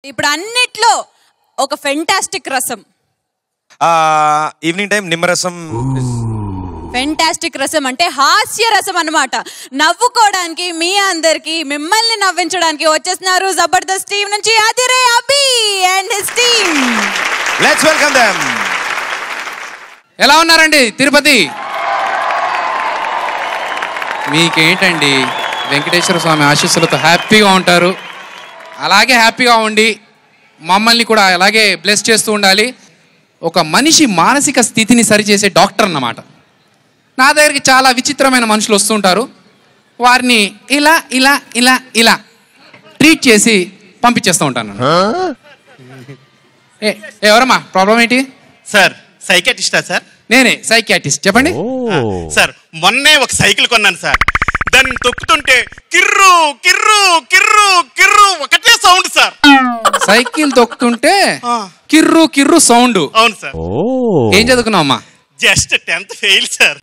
ఇప్పుడు అన్నిట్లో ఒక ఫెంటాస్టిక్ రసం. ఈవినింగ్ టైం నిమ్మరసం. ఫెంటాస్టిక్ రసం అంటే హాస్య రసం అన్నమాట. నవ్వుకోవడానికి మీ అందరికి మిమ్మల్ని నవ్వించడానికి వచ్చేస్తున్నారు జబర్దస్త్ టీం నుంచి Adhire Abhi and his team. Let's welcome them. ఎలా ఉన్నారండి తిరుపతి? మీకేంటండి వెంకటేశ్వర స్వామి ఆశీస్సులతో హ్యాపీగా ఉంటారు. అలాగే హ్యాపీగా ఉండి మమ్మల్ని కూడా అలాగే బ్లెస్ చేస్తూ ఉండాలి. ఒక మనిషి మానసిక స్థితిని సరిచేసే డాక్టర్ అన్నమాట. నా దగ్గరికి చాలా విచిత్రమైన మనుషులు వస్తుంటారు. వారిని ఇలా ఇలా ఇలా ఇలా ట్రీట్ చేసి పంపించేస్తూ ఉంటాను. ఎవరమ్మా ప్రాబ్లం ఏంటి? సార్ సైకాటిస్టా సార్? నేనే సైకియాట్రిస్ట్. చెప్పండి సార్. మొన్నే ఒక సైకిల్ కొన్నాను సార్. దాన్ని తొక్కుతుంటే కిర్రు కిర్రు కిర్రు కిర్రు ఒకటే సౌండ్ సార్. సైకిల్ తొక్కుతుంటే కిర్రు కిర్రు సౌండ్. అవును సార్. ఏం చదువుకున్నావు అమ్మా? Just 10th fail sir.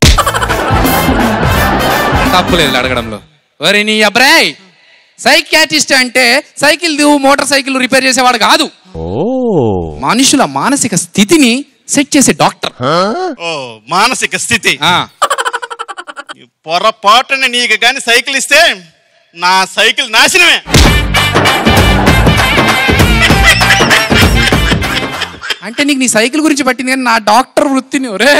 తప్పులేదు అడగడంలో. ఒరే నీ అబ్రాయ్, సైకియాట్రిస్ట్ అంటే సైకిల్ మోటార్ సైకిల్ రిపేర్ చేసేవాడు కాదు. మనుషుల మానసిక స్థితిని సెట్ చేసే డాక్టర్. ఓ మానసిక స్థితి. పొరపాటున నీకు కానీ సైకిల్ ఇస్తే నా సైకిల్ నాశనమే. అంటే నీకు నీ సైకిల్ గురించి పట్టింది కానీ నా డాక్టర్ వృత్తిని ఒరే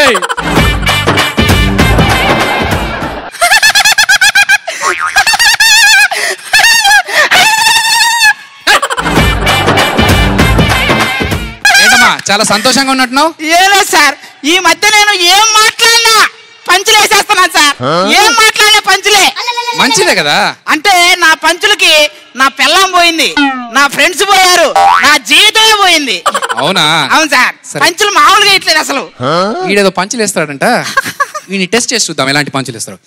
ఏంటమ్మా చాలా సంతోషంగా ఉన్నట్టున్నావు? ఏలే సార్, ఈ మధ్య నేను ఏం మాట్లాడినా పంచులు వేసేస్తున్నాను సార్. ఏం మాట్లాడినా పంచులే. మంచిదే కదా. అంటే నా పంచులకి నా పెళ్ళాం పోయింది, నా ఫ్రెండ్స్ పోయారు, నా జీవితమే పోయింది. అవునా? అవును సార్. పంచులు మామూలుగా ఇట్లేదు అసలు. వీడేదో పంచులు వేస్తాడంట. వీడిని టెస్ట్ చేసి చూద్దాం ఎలాంటి పంచులు వేస్తారు.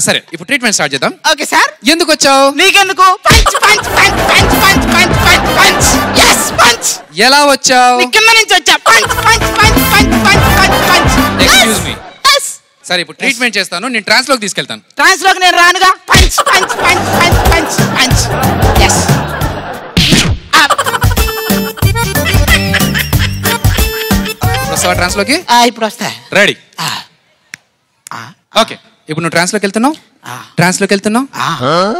సరే ఇప్పుడు ట్రీట్మెంట్ స్టార్ట్ చేద్దాం. Okay sir. ఎందుకు వచ్చావు? నీకెందుకు? Punch punch punch punch punch punch punch punch. yes punch. ఎలా వచ్చావు? కింద నుంచి వచ్చా. Punch punch punch punch punch punch punch. Excuse me. సరే ఇప్పుడు ట్రీట్మెంట్ చేస్తాను, నేను ట్రాన్స్ లోకి తీసుకెళ్తాను. ట్రాన్స్ లోకి నేను రానుగా. Punch punch punch punch punch punch. yes. వస్తావా ట్రాన్స్ లోకి? ఇప్పుడు వస్తా. రెడీ. ఓకే ఇప్పుడు నువ్వు ట్రాన్స్ లోకి వెళ్తున్నావు. ట్రాన్స్ లోకి వెళ్తున్నావు.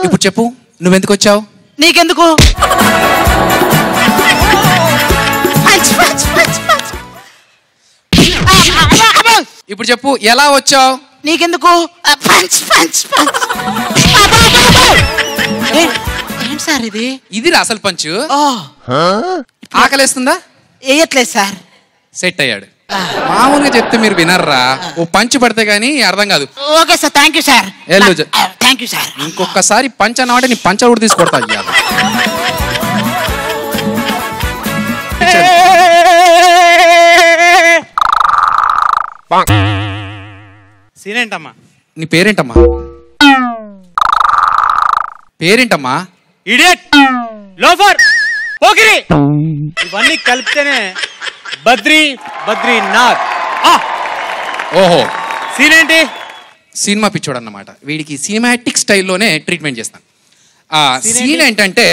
ఇప్పుడు చెప్పు నువ్వెందుకు వచ్చావు? నీకెందుకు? Punch punch punch punch. ఇప్పుడు చెప్పు ఎలా వచ్చావు? నీకెందుకు? Punch punch punch. ఏంటి సార్ ఇది? ఇది అసలు పంచు. ఆకలేస్తుందా? వేయట్లేదు సార్. సెట్ అయ్యాడు. మామూలుగా చెప్తే మీరు వినర్రా. ఓ పంచు పడితే గానీ అర్థం కాదు. Okay sir, thank you sir. Thank you sir. ఇంకొకసారి పంచ్ అన్నమాట నీ పంచ కూడా తీసుకొడతా. సీన్ ఏంటమ్మా? నీ పేరేంటమ్మా? పేరేంటమ్మా? ఇడియట్, లోఫర్, పోకిరి ఇవన్నీ కలిపితేనే బద్రీనాథ్. ఓహో సీన్ ఏంటి? సినిమా పిచ్చోడు అన్నమాట. వీడికి సినిమాటిక్ స్టైల్లోనే ట్రీట్మెంట్ చేస్తాను. సీన్ ఏంటంటే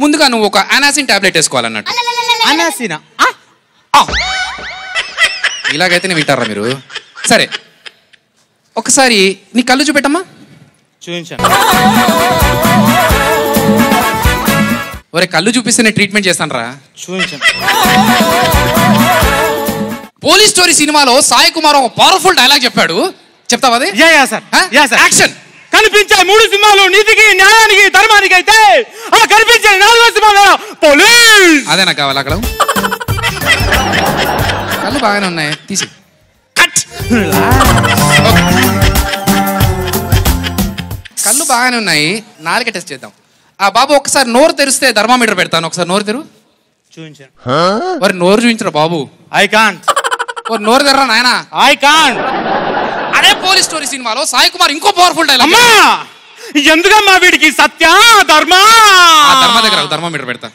ముందుగా నువ్వు ఒక అనాసిన్ టాబ్లెట్ వేసుకోవాలన్నట్టు. అనాసినా? ఇలాగైతేనే వింటారా మీరు? సరే ఒకసారి నీ కళ్ళు చూపెట్టమ్మా. చూపించాను. ఒరే కళ్ళు చూపిస్తే నేను ట్రీట్మెంట్ చేస్తాను రా. చూపించాను. పోలీస్ స్టోరీ సినిమాలో సాయి కుమార్ ఒక పవర్ఫుల్ డైలాగ్ చెప్పాడు. చెప్తావా అది? యాక్షన్. కనిపించే 3 సింహాలు నీతికి, న్యాయానికి, ధర్మానికి అయితే ఆ కనిపించే 4వ సింహం పోలీస్. అదే నాకు కావాలి. అక్కడ కళ్ళు బాగానే ఉన్నాయి, తీసి కళ్ళు బాగానే ఉన్నాయి. నాలుక టెస్ట్ చేద్దాం. బాబు ఒకసారి నోరు తెరిస్తే థర్మామీటర్ పెడతాను. ఒకసారి నోరు తెరు. చూపించాను. మరి నోరు చూపించరా బాబు. I can't. నోరు తెర్రా నాయన. I can't. అదే పోలీస్ స్టోరీ సినిమాలో సాయి కుమార్ ఇంకో పవర్ఫుల్ డైలాగ్. ఎందుకమ్మా వీడికి సత్య ధర్మ దగ్గర థర్మామీటర్ పెడతా.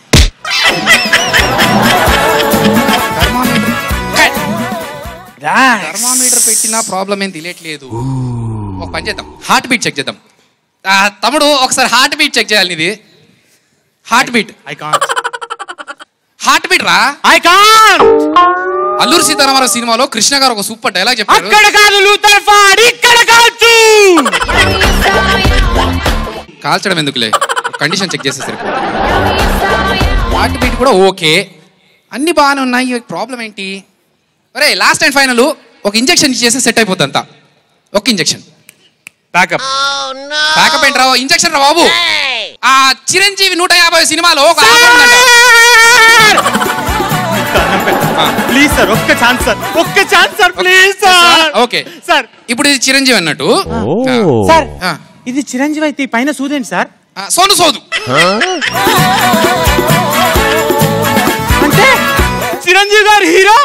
థర్మామీటర్ పెట్టినా ప్రాబ్లం ఏం తెలియట్లేదు. ఒక పని చేద్దాం, హార్ట్ బీట్ చెక్ చేద్దాం. తమ్ముడు ఒకసారి హార్ట్ బీట్ చెక్ చేయాలి. ఇది heart beat. I can't. Beat రా. I can't. అల్లూరి సీతారామరావు సినిమాలో కృష్ణ గారు ఒక సూపర్ డైలాగ్ చెప్పారు. అక్కడ కాదు లూథర్ ఫాడ్, ఇక్కడ కాల్చు. కాల్చడం ఎందుకులే, కండిషన్ చెక్ చేసేసరి. హార్ట్ బీట్ కూడా ఓకే, అన్ని బాగానే ఉన్నాయి. ప్రాబ్లం ఏంటి? అరే లాస్ట్ అండ్ ఫైనల్ ఒక ఇంజెక్షన్ చేస్తే సెట్ అయిపోద్ది అంతా. ఒక ఇంజెక్షన్ బ్యాకప్. బ్యాకప్ ఏంట్రా? ఇంజెక్షన్ రా బాబు. ఆ చిరంజీవి 150 సినిమాలో ఒక ప్లీజ్ సార్, ఒక్క ఛాన్స్ సార్, ఒక్క chance sir, please sir. Okay sir, ఇప్పుడు ఇది చిరంజీవి అన్నట్టు. సార్ ఇది చిరంజీవి అయితే పైన సూదేంటి సార్? సోను సోదు అంటే చిరంజీవి గారు హీరో,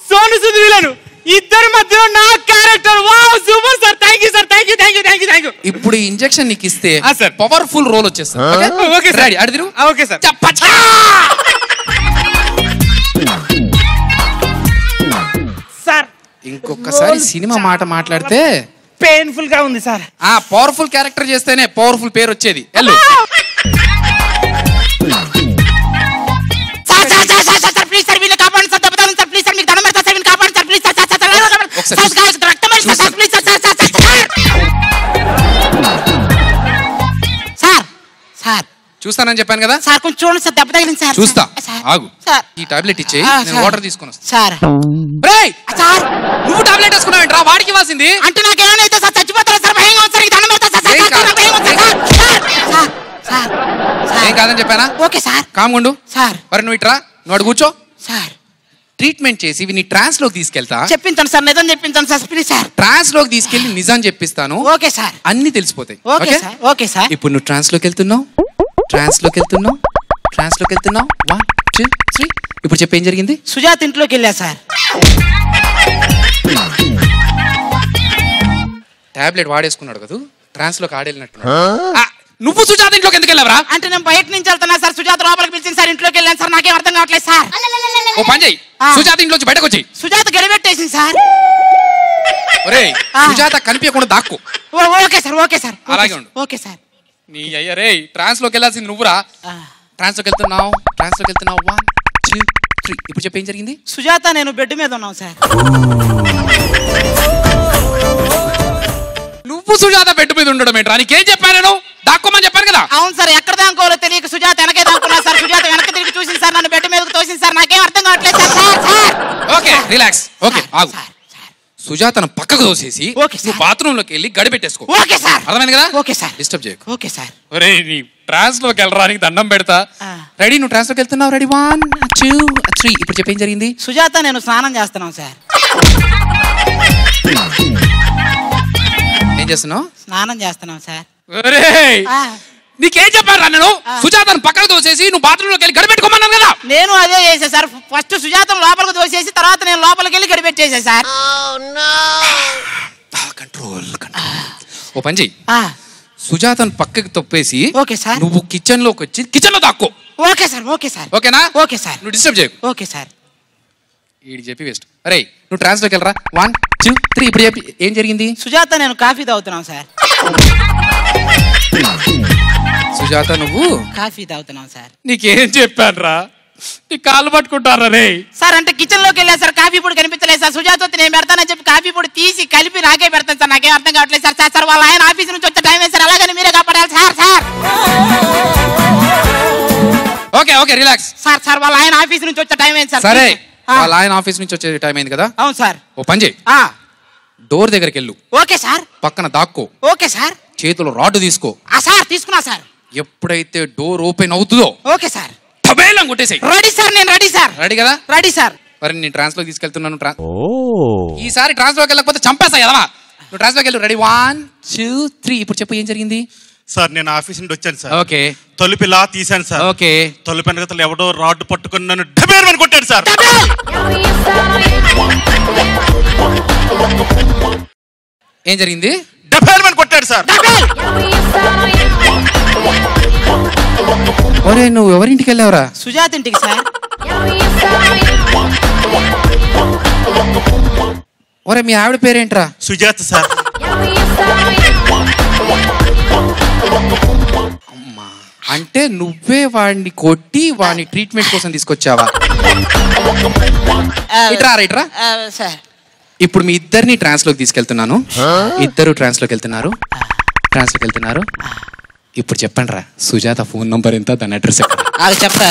సోను సూద్ విలన్, ఇద్దరి మధ్యలో నా character. Wow, super sir, thank you sir, thank you thank you thank you thank you. ఇప్పుడు ఈ ఇంజెక్షన్ నీకు ఇస్తే సార్ పవర్ఫుల్ రోల్ వచ్చేస్తుంది. Okay sir, ready? అడిదిరు. Okay sir. సార్ ఇంకొకసారి సినిమా మాట మాట్లాడితే పెయిన్ఫుల్ గా ఉంది సార్. ఆ పవర్ఫుల్ క్యారెక్టర్ చేస్తేనే పవర్ఫుల్ పేరు వచ్చేది. వెళ్ళు. చూస్తానని చెప్పాను కదా సార్, కొంచెం చూడండి సార్, దెబ్బ తగిలింది సార్. చూస్తా, ఆగు. సార్ ఈ టాబ్లెట్ ఇచ్చేయి, నేను సార్. వాటర్ తీసుకొని వస్తా. సార్ రేయ్, సార్ నువ్వు టాబ్లెట్ వేసుకున్నావేంట్రా? వాడికి ఇవ్వాల్సింది. అంటే నాకేమైనా అయితే సార్ చచ్చిపోతారా సార్? భయంగా ఉంది సార్, ఈ దండం పెడతా సార్. ఏం కాదు. సార్, భయంగా ఉంది సార్. Sir, sir, sir. ఏం కాదని చెప్పానా? Okay sir. కామ్గుండు సార్. మరి నువ్వు ఇట్రా, నువ్వు అడు కూర్చో. సార్ ట్రీట్మెంట్ చేసి నీ ట్రాన్స్ లోకి తీసుకెళ్తా. చెప్పించాను సార్, నిజం చెప్పించాను సార్, ప్లీజ్ సార్. ట్రాన్స్ లోకి తీసుకెళ్లి నిజం చెప్పిస్తాను. Okay sir. అన్ని తెలిసిపోతాయి. Okay sir, okay sir. ఇప్పుడు నువ్వు ట్రాన్స్ లోకి వెళ్తున్నావు, ట్రాన్స్ లోకి వెళ్తున్నావు, ట్రాన్స్ లోకి వెళ్తున్నావు. 1 2 3. ఇప్పుడు చెప్పేం జరిగింది? సుజాత ఇంట్లోకి వెళ్ళా సార్. టాబ్లెట్ వాడేసుకున్నాడు కదా, ట్రాన్స్ లోకి ఆడేళ్ళినట్టు. నువ్వు సుజాత ఇంట్లోకి ఎందుకు వెళ్ళావరా? అంటే నేను బయట నుంచి వెళ్తున్నా సార్, సుజాత లోపలికి పిలిచింది సార్, ఇంట్లోకి వెళ్ళాను సార్, నాకేం అర్థం కావట్లేదు సార్. ఓ పని చెయ్యి, సుజాత ఇంట్లోంచి బయటకు వచ్చి. సుజాత గడిపెట్టేసింది సార్. ఒరేయ్, సుజాత కనిపించకుండా దాక్కు. ఓకే సార్, ఓకే సార్, అలాగే ఉండు. Okay sir. నీ అయ్యా రే, ట్రాన్స్ లోకి వెళ్ళాల్సింది నువ్వురా. ట్రాన్స్ లోకి వెళ్తున్నావు, ట్రాన్స్ లోకి వెళ్తున్నావు. 1 2 3. ఇప్పుడు చెప్పేం జరిగింది? సుజాత నేను బెడ్ మీద ఉన్నాం సార్. నువ్వు సుజాత బెడ్ మీద ఉండడం ఏంట్రా? నీకేం చెప్పాను నేను? దాక్కోమని చెప్పాను కదా. అవును సార్, ఎక్కడ దాకోవాలో తెలియక సుజాత వెనకే దాక్కున్నా సార్. సుజాత వెనక తిరిగి చూసింది సార్, నన్ను బెడ్ మీదకి తోసింది సార్, నాకేం అర్థం కావట్లేదు సార్. Okay, relax. ఓకే, ఆగు. సుజాతను పక్కకు తోసేసి నువ్వు బాత్రూమ్ లోకి వెళ్ళి గడి పెట్టేసుకో. Okay sir. అర్థమైంది కదా? Okay sir. డిస్టర్బ్ చేయకు. Okay sir. ఒరే, నీ ట్రాన్స్ లోకి వెళ్ళడానికి దండం పెడతా. రెడీ? నువ్వు ట్రాన్స్ లోకి వెళ్తున్నావు. రెడీ? 1 2 3. ఇప్పుడు చెప్పేం జరిగింది? సుజాత నేను స్నానం చేస్తున్నాం సార్. ఏం చేస్తున్నావు? స్నానం చేస్తున్నాం సార్. నీకేం చెప్పారా నేను? సుజాతను పక్కకు తోసేసి నువ్వు బాత్రూమ్ లోకి వెళ్ళి గడిపెట్టుకోమన్నాను కదా. నేను అదే చేసా సార్. ఫస్ట్ సుజాతను లోపలికి తోసేసి తర్వాత నేను లోపలికి వెళ్ళి గడిపెట్టేసా సార్. కంట్రోల్. ఓ పని చెయ్యి, సుజాతను పక్కకి తొప్పేసి ఓకే సార్. నువ్వు కిచెన్ లోకి వచ్చి కిచెన్ లో దాక్కో. Okay sir, okay sir. ఓకేనా? Okay sir. నువ్వు డిస్టర్బ్ చేయకు. Okay sir. ఈడి చెప్పి వేస్ట్. అరే, నువ్వు ట్రాన్స్ లోకి వెళ్ళరా. 1 2 3. ఇప్పుడు చెప్పి ఏం జరిగింది? సుజాత నేను కాఫీ తాగుతున్నాం సార్. సుజాత నువ్వు కాఫీ తాగుతున్నాం సార్. నీకేం చెప్పాను రా? నీ కాళ్ళు పట్టుకుంటారా రే? సార్ అంటే కిచెన్ లోకి వెళ్ళా సార్, కాఫీ పొడి కనిపించలేదు సార్. సుజాత వచ్చి నేను పెడతానని చెప్పి కాఫీ పొడి తీసి కలిపి నాకే పెడతాను సార్, నాకేం అర్థం కావట్లేదు సార్. సార్ వాళ్ళ ఆయన ఆఫీస్ నుంచి వచ్చే టైం సార్, అలాగని మీరే కాపాడాలి sir. Sir okay okay, relax. Sir వాళ్ళ ఆయన ఆఫీస్ నుంచి వచ్చే టైం ఏంటి సార్? సరే, వాళ్ళ ఆయన ఆఫీస్ నుంచి వచ్చే టైం అయింది కదా. అవును సార్. ఓ పని చేయి, డోర్ దగ్గరికి వెళ్ళు. Okay sir. పక్కన దాక్కో. Okay sir. చేతిలో రాడ్డు తీసుకో. సార్ తీసుకున్నా సార్. ఎప్పుడైతే డోర్ ఓపెన్ అవుతుందో ఓకే సార్ టబేలం కొట్టేసాయి. రెడీ సార్, నేను రెడీ సార్. రెడీ కదా? Ready sir. మరి నేను ట్రాన్స్ లోకి తీసుకెళ్తున్నాను. ఈసారి ట్రాన్స్ లోకి వెళ్ళకపోతే చంపేస్తా కదా. నువ్వు ట్రాన్స్ లోకి వెళ్ళు. రెడీ? 1 2 3. ఇప్పుడు చెప్పు ఏం జరిగింది? సార్ నేను ఆఫీస్ నుండి వచ్చాను సార్. ఓకే. తలుపు ఇలా తీశాను సార్. ఓకే. తలుపు వెనకతలు ఎవడో రాడ్డు పట్టుకుని నన్ను డబేర్మని కొట్టాడు సార్. ఏం జరిగింది? డబేర్మని కొట్టాడు సార్. ఒరే, నువ్వు ఎవరింటికి వెళ్ళావురా? సుజాత ఇంటికి సార్. ఒరే, మీ ఆవిడ పేరేంట్రా? సుజాత సార్. అమ్మా, అంటే నువ్వే వాడిని కొట్టి వాడిని ట్రీట్మెంట్ కోసం తీసుకొచ్చావా? ఇట్రా సార్ ఇప్పుడు మీ ఇద్దరిని ట్రాన్స్లోకి తీసుకెళ్తున్నాను. ఇద్దరు ట్రాన్స్లోకి వెళ్తున్నారు. ఇప్పుడు చెప్పండి రా, సుజాత ఫోన్ నంబర్ ఎంత, దాని అడ్రస్ ఎక్కడ? చెప్తా